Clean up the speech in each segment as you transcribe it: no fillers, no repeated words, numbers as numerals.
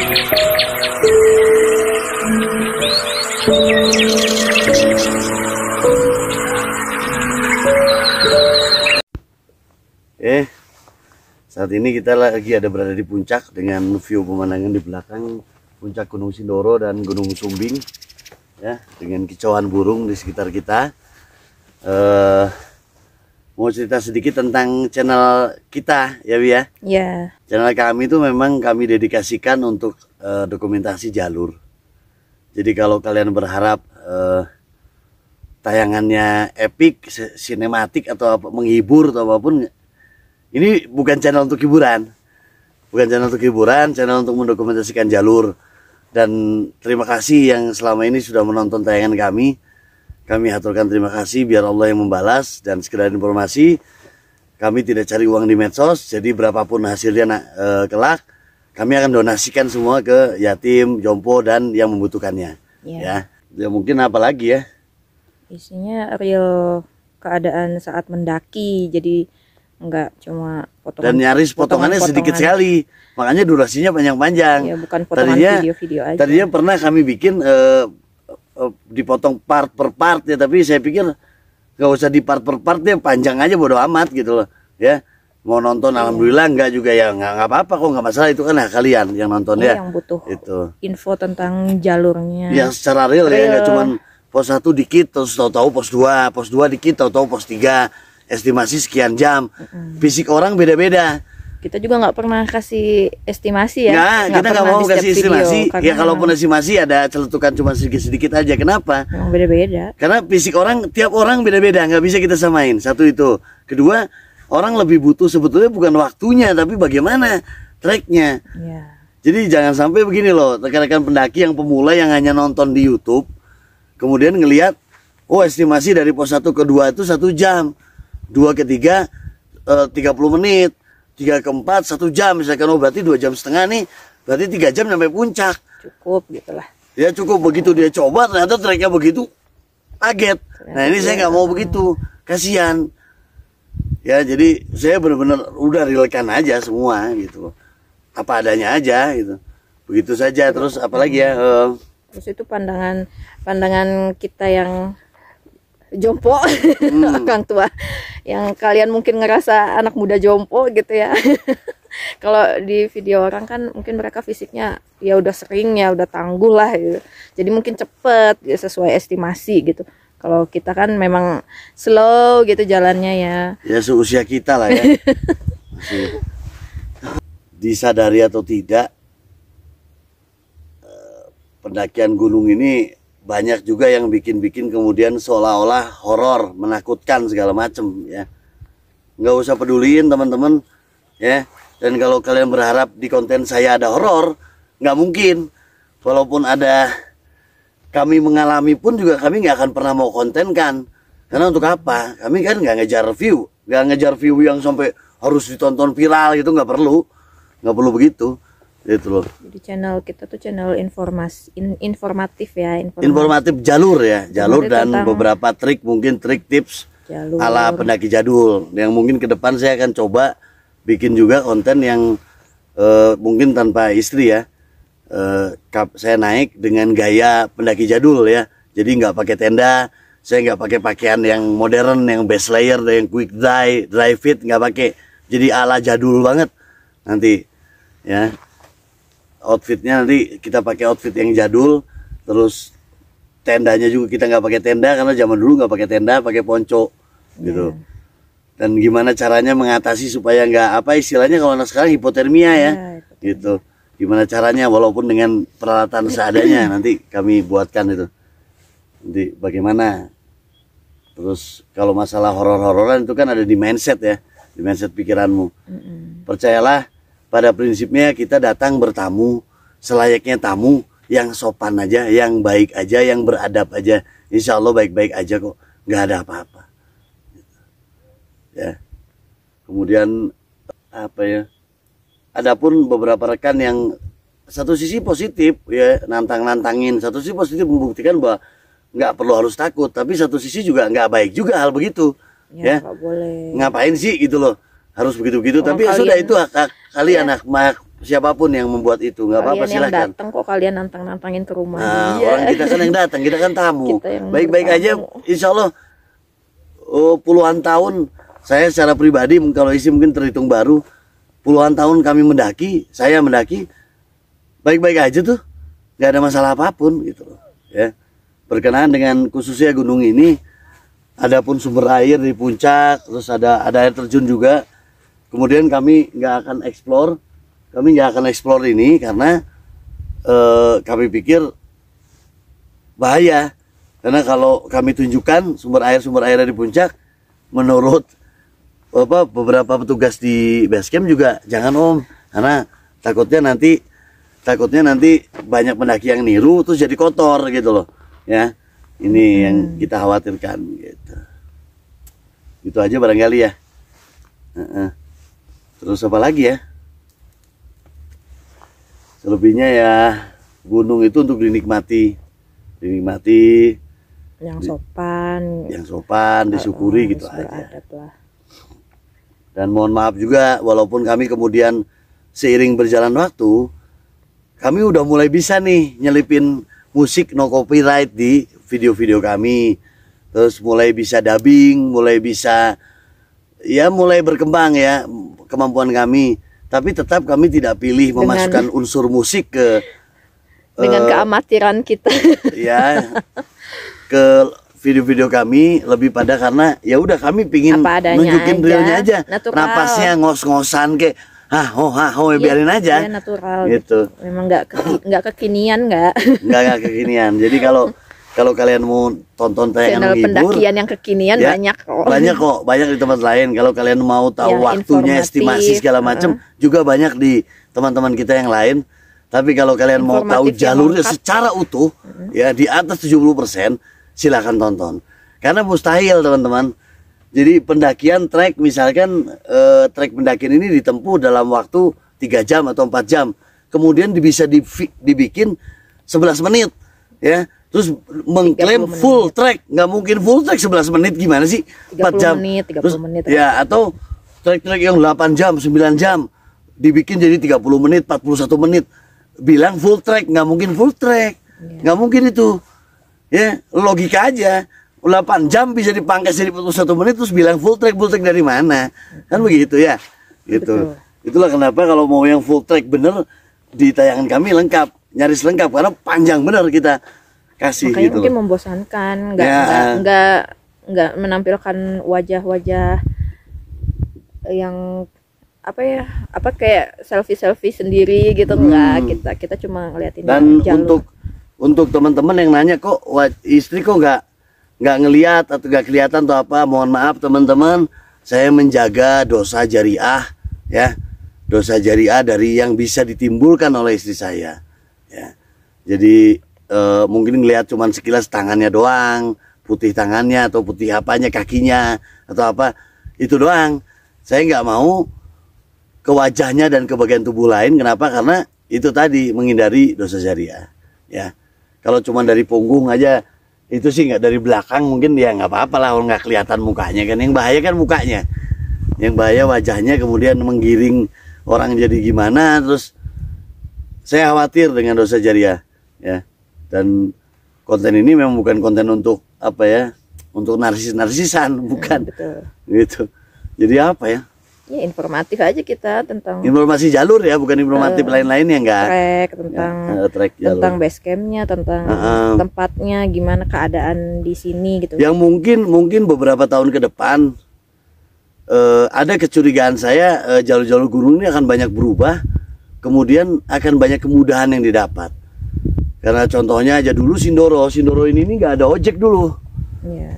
Saat ini kita lagi berada di puncak dengan view pemandangan di belakang puncak Gunung Sindoro dan Gunung Sumbing, ya, dengan kicauan burung di sekitar kita. Mau cerita sedikit tentang channel kita, ya Bi ya? Iya. Channel kami itu memang kami dedikasikan untuk dokumentasi jalur. Jadi kalau kalian berharap tayangannya epic, sinematik atau apa, menghibur atau apapun, ini bukan channel untuk hiburan. Bukan channel untuk hiburan, channel untuk mendokumentasikan jalur. Dan terima kasih yang selama ini sudah menonton tayangan kami. Kami haturkan terima kasih, biar Allah yang membalas. Dan sekedar informasi, kami tidak cari uang di medsos. Jadi berapapun hasilnya kelak, kami akan donasikan semua ke yatim, jompo, dan yang membutuhkannya. Ya, ya mungkin apa lagi ya? Isinya real keadaan saat mendaki, jadi enggak cuma potongan. Dan nyaris potongannya sedikit sekali, makanya durasinya panjang-panjang. Ya, bukan potongan video-video aja. Tadinya pernah kami bikin dipotong part per part ya, tapi saya pikir nggak usah di part per part, ya panjang aja, bodo amat gitu loh ya. Mau nonton alhamdulillah, enggak juga ya nggak apa-apa kok, nggak masalah, itu kan kalian yang nonton ya. Yang butuh itu info tentang jalurnya. Ya secara real ya, nggak cuman pos 1 dikit terus tahu-tahu pos 2 dikit tahu-tahu pos 3, estimasi sekian jam. Fisik orang beda-beda. Kita juga nggak pernah kasih estimasi ya. Nggak, kita nggak mau kasih estimasi. Ya kalaupun estimasi ada celetukan cuma sedikit-sedikit aja. Kenapa? Memang beda-beda. Karena fisik orang, tiap orang beda-beda, nggak bisa kita samain. Satu itu. Kedua, orang lebih butuh sebetulnya bukan waktunya, tapi bagaimana tracknya. Ya. Jadi jangan sampai begini loh, rekan-rekan pendaki yang pemula yang hanya nonton di YouTube, kemudian ngelihat, oh estimasi dari pos 1 ke 2 itu 1 jam. 2 ke 3 30 menit, 3 ke 4 1 jam, misalkan, oh berarti 2,5 jam nih, berarti 3 jam sampai puncak. Cukup gitulah. Ya cukup, begitu dia coba ternyata treknya begitu, kaget. Nah ini saya nggak mau begitu, kasihan. Ya jadi saya benar-benar udah realkan aja semua gitu, apa adanya aja gitu, begitu saja. Terus apalagi ya? Terus itu pandangan kita yang jompo, orang tua yang kalian mungkin ngerasa anak muda jompo gitu ya. Kalau di video orang kan mungkin mereka fisiknya ya udah sering, ya udah tangguh lah gitu. Jadi mungkin cepet ya, sesuai estimasi gitu. Kalau kita kan memang slow gitu jalannya ya. Ya seusia kita lah ya. Disadari atau tidak, pendakian gunung ini banyak juga yang bikin kemudian seolah-olah horor, menakutkan segala macem ya. Nggak usah peduliin teman-teman ya. Dan kalau kalian berharap di konten saya ada horor, nggak mungkin. Walaupun ada, kami mengalami pun juga kami nggak akan pernah mau kontenkan. Karena untuk apa? Kami kan nggak ngejar view, yang sampai harus ditonton viral gitu, nggak perlu begitu. Itu loh. Jadi channel kita tuh channel informatif ya, informatif jalur ya, jalur dan beberapa trik, mungkin trik tips jalur ala pendaki jadul yang mungkin ke depan saya akan coba bikin juga konten yang mungkin tanpa istri ya. Saya naik dengan gaya pendaki jadul ya, jadi nggak pakai tenda, saya nggak pakai pakaian yang modern, yang base layer, yang quick dry fit, nggak pakai, jadi ala jadul banget nanti ya. Outfitnya nanti kita pakai outfit yang jadul, terus tendanya juga kita nggak pakai tenda karena zaman dulu nggak pakai tenda, pakai ponco gitu. Dan gimana caranya mengatasi supaya nggak, apa istilahnya kalau anak sekarang, hipotermia ya, gitu. Gimana caranya walaupun dengan peralatan seadanya, nanti kami buatkan itu. Nanti bagaimana. Terus kalau masalah horor-hororan itu kan ada di mindset ya, di mindset pikiranmu. Percayalah, pada prinsipnya kita datang bertamu selayaknya tamu, yang sopan aja, yang baik aja, yang beradab aja. Insya Allah baik-baik aja kok, nggak ada apa-apa. Ya. Kemudian apa ya? Adapun beberapa rekan yang satu sisi positif ya, nantangin, satu sisi positif membuktikan bahwa nggak perlu harus takut, tapi satu sisi juga nggak baik juga hal begitu. Ya. Boleh. Ngapain sih gitu loh, harus begitu-begitu. Tapi ya sudah, itu hak kalian, hak siapapun yang membuat itu, nggak apa-apa, Kalian yang silakan. datang kok kalian nantang-nantangin ke rumah. Nah, Iya. orang kita kan yang datang, kita kan tamu. Kita yang Baik-baik aja, bertamu. insya Allah puluhan tahun. Saya secara pribadi, kalau isi mungkin terhitung baru, puluhan tahun kami mendaki, saya mendaki, baik-baik aja tuh, nggak ada masalah apapun gitu loh. Ya, berkenaan dengan khususnya gunung ini, adapun sumber air di puncak, terus ada air terjun juga. Kemudian kami nggak akan eksplor ini karena kami pikir bahaya, karena kalau kami tunjukkan sumber air di puncak, menurut beberapa petugas di basecamp juga jangan om, karena takutnya nanti banyak pendaki yang niru terus jadi kotor gitu loh ya. Ini yang kita khawatirkan gitu. Itu aja barangkali ya. Terus apa lagi ya? Selebihnya ya, gunung itu untuk dinikmati Yang sopan, disyukuri gitu aja. beradab lah. Dan mohon maaf juga, walaupun kami kemudian seiring berjalan waktu, kami udah mulai bisa nih nyelipin musik no copyright di video-video kami. Terus mulai bisa dubbing, mulai berkembang ya kemampuan kami. Tapi tetap kami tidak pilih memasukkan unsur musik dengan keamatiran kita. Ya, ke video-video kami, lebih pada karena ya udah kami pingin nunjukin realnya aja, natural. napasnya ngos-ngosan kayak biarin aja. Iya, natural gitu. Memang nggak kekinian, nggak kekinian. Jadi kalau kalian mau tonton tayangan channel menghibur, pendakian yang kekinian ya, banyak kok. Banyak di tempat lain. Kalau kalian mau tahu Yang waktunya, estimasi segala macam, juga banyak di teman-teman kita yang lain. Tapi kalau kalian mau tahu jalurnya secara utuh, ya di atas 70%, silakan tonton. Karena mustahil teman-teman. Jadi pendakian trek, misalkan trek pendakian ini ditempuh dalam waktu 3 jam atau 4 jam. Kemudian bisa dibikin 11 menit. Ya, terus mengklaim full trek. Nggak mungkin full trek 11 menit, gimana sih? 4 jam. 30 terus, menit. Ya, atau trek-trek yang 8 jam, 9 jam. Dibikin jadi 30 menit, 41 menit. Bilang full trek, nggak mungkin full trek. Nggak mungkin itu. Ya, logika aja. 8 jam bisa dipangkas jadi 41 menit terus bilang full trek dari mana? Kan begitu ya. Gitu. Betul. Itulah kenapa kalau mau yang full trek bener di tayangan kami lengkap, nyaris lengkap karena panjang bener kita kasih. Makanya gitu. mungkin membosankan, nggak menampilkan wajah-wajah yang kayak selfie sendiri gitu. Enggak, kita cuma ngeliatin. Dan untuk teman-teman yang nanya kok istri kok nggak ngelihat atau nggak kelihatan atau apa, mohon maaf teman-teman, saya menjaga dosa jariah ya, dosa jariah dari yang bisa ditimbulkan oleh istri saya ya. Jadi mungkin ngelihat cuman sekilas tangannya doang, putih tangannya atau putih apanya, kakinya atau apa, itu doang. Saya nggak mau ke wajahnya dan ke bagian tubuh lain. Kenapa? Karena itu tadi, menghindari dosa jariah ya. Kalau cuma dari punggung aja, itu sih nggak, dari belakang mungkin ya nggak apa-apa lah, orang nggak kelihatan mukanya kan. Yang bahaya kan mukanya, yang bahaya wajahnya, kemudian menggiring orang jadi gimana. Terus saya khawatir dengan dosa jariah ya. Dan konten ini memang bukan konten untuk untuk narsisan, bukan. Betul. Gitu. Jadi apa ya? Ya, informatif aja kita tentang informasi jalur ya, bukan informatif lain-lain ya, enggak. Trek, tentang base campnya, tentang tempatnya, gimana keadaan di sini gitu. Yang mungkin beberapa tahun ke depan ada kecurigaan saya, jalur-jalur gunung ini akan banyak berubah, kemudian akan banyak kemudahan yang didapat. Karena contohnya aja dulu Sindoro ini nggak ada ojek dulu.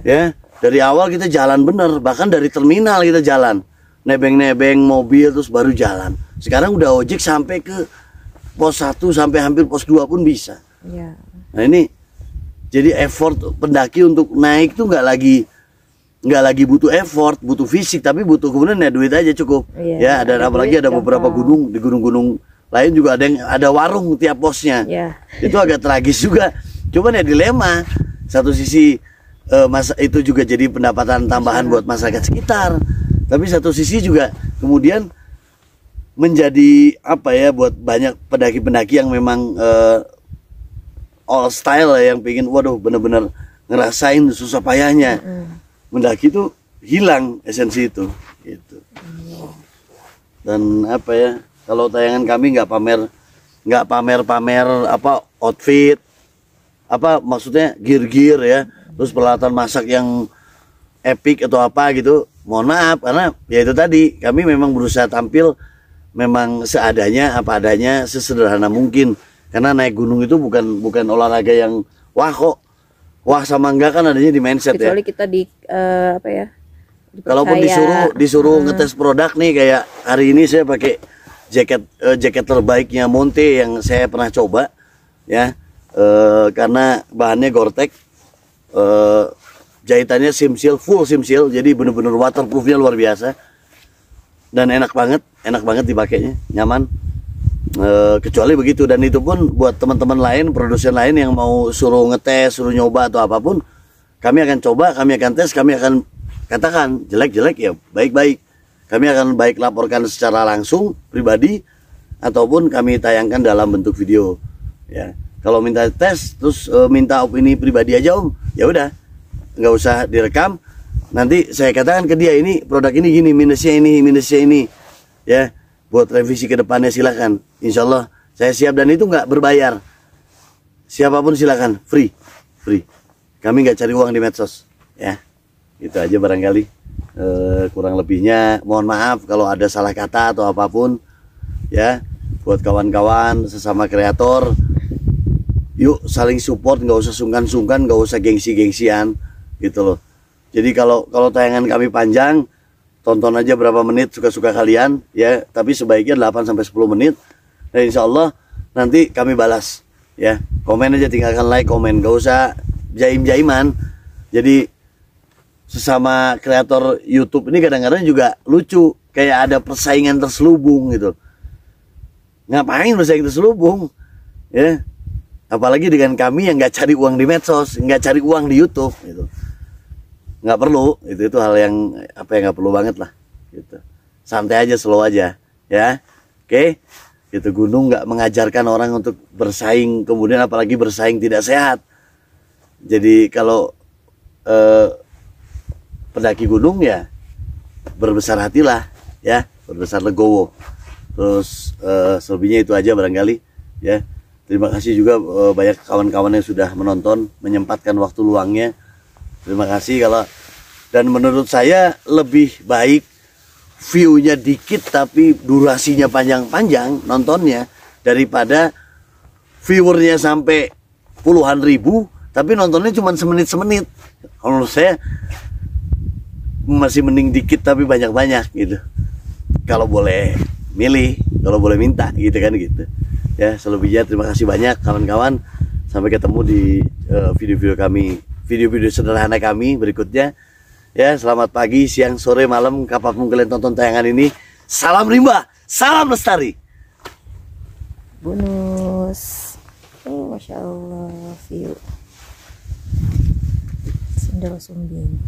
Ya, dari awal kita jalan bener, bahkan dari terminal kita jalan. Nebeng-nebeng mobil terus baru jalan. Sekarang udah ojek sampai ke pos 1 sampai hampir pos 2 pun bisa. Ya. Nah ini jadi effort pendaki untuk naik tuh nggak lagi butuh effort, butuh fisik, tapi butuh kemudian ya duit aja cukup. Ya, dan apalagi ada beberapa gunung, di gunung-gunung lain juga ada warung tiap posnya. Itu agak tragis juga. Cuman ya dilema. Satu sisi itu juga jadi pendapatan tambahan buat masyarakat sekitar. Tapi satu sisi juga kemudian menjadi apa ya buat banyak pendaki-pendaki yang memang all style ya, yang pengen waduh bener-bener ngerasain susah payahnya mendaki itu hilang esensi itu gitu. Dan apa ya, kalau tayangan kami nggak pamer apa outfit, apa maksudnya gear ya, terus peralatan masak yang epic atau apa gitu, mohon maaf, karena ya itu tadi kami memang berusaha tampil memang seadanya, apa adanya, sesederhana mungkin. Karena naik gunung itu bukan olahraga yang wah sama enggak, kan adanya di mindset. Kecuali ya. Kita apa ya? Kalaupun disuruh ngetes produk nih, kayak hari ini saya pakai jaket terbaiknya Monte yang saya pernah coba ya, karena bahannya Gore-Tex, jahitannya full simsil, jadi bener-bener waterproofnya luar biasa dan enak banget dipakainya, nyaman. Kecuali begitu, dan itu pun buat teman-teman lain, produsen lain yang mau suruh ngetes, suruh nyoba atau apapun, kami akan coba, kami akan tes, kami akan katakan jelek-jelek ya baik-baik, kami akan baik laporkan secara langsung pribadi ataupun kami tayangkan dalam bentuk video ya. Kalau minta tes terus minta opini pribadi aja om, ya udah nggak usah direkam, nanti saya katakan ke dia ini produk ini gini, minusnya ini ya, buat revisi ke depannya silakan. Insya Allah saya siap, dan itu nggak berbayar, siapapun silakan, free. Kami nggak cari uang di medsos ya. Itu aja barangkali, kurang lebihnya mohon maaf kalau ada salah kata atau apapun ya. Buat kawan-kawan sesama kreator, yuk saling support, nggak usah sungkan-sungkan, nggak usah gengsi-gengsian gitu loh. Jadi kalau tayangan kami panjang, tonton aja berapa menit suka-suka kalian ya, tapi sebaiknya 8-10 menit. Dan insya Allah nanti kami balas ya. Komen aja, tinggalkan like, komen, gak usah jaim-jaiman. Jadi sesama kreator YouTube ini kadang-kadang juga lucu, kayak ada persaingan terselubung gitu. Ngapain bersaing terselubung ya, apalagi dengan kami yang nggak cari uang di medsos, nggak cari uang di YouTube gitu. Nggak perlu, itu hal yang apa yang nggak perlu banget lah gitu. Santai aja, slow aja ya. Oke, gitu. Gunung nggak mengajarkan orang untuk bersaing, kemudian apalagi bersaing tidak sehat. Jadi kalau pendaki gunung ya berbesar hatilah ya, berbesar legowo. Terus selebihnya itu aja barangkali ya. Terima kasih juga banyak kawan-kawan yang sudah menonton, menyempatkan waktu luangnya. Terima kasih. Dan menurut saya lebih baik view-nya dikit tapi durasinya panjang-panjang nontonnya, daripada viewernya sampai puluhan ribu tapi nontonnya cuma semenit-semenit. Kalau menurut saya masih mending dikit tapi banyak-banyak gitu. Kalau boleh milih, kalau boleh minta gitu kan gitu. Ya, selebihnya terima kasih banyak kawan-kawan. Sampai ketemu di video-video kami, video-video sederhana kami berikutnya. Ya, selamat pagi, siang, sore, malam, kapanpun kalian tonton tayangan ini. Salam rimba, salam lestari. Bonus. Oh, Masya Allah, view Sendal Sumbing.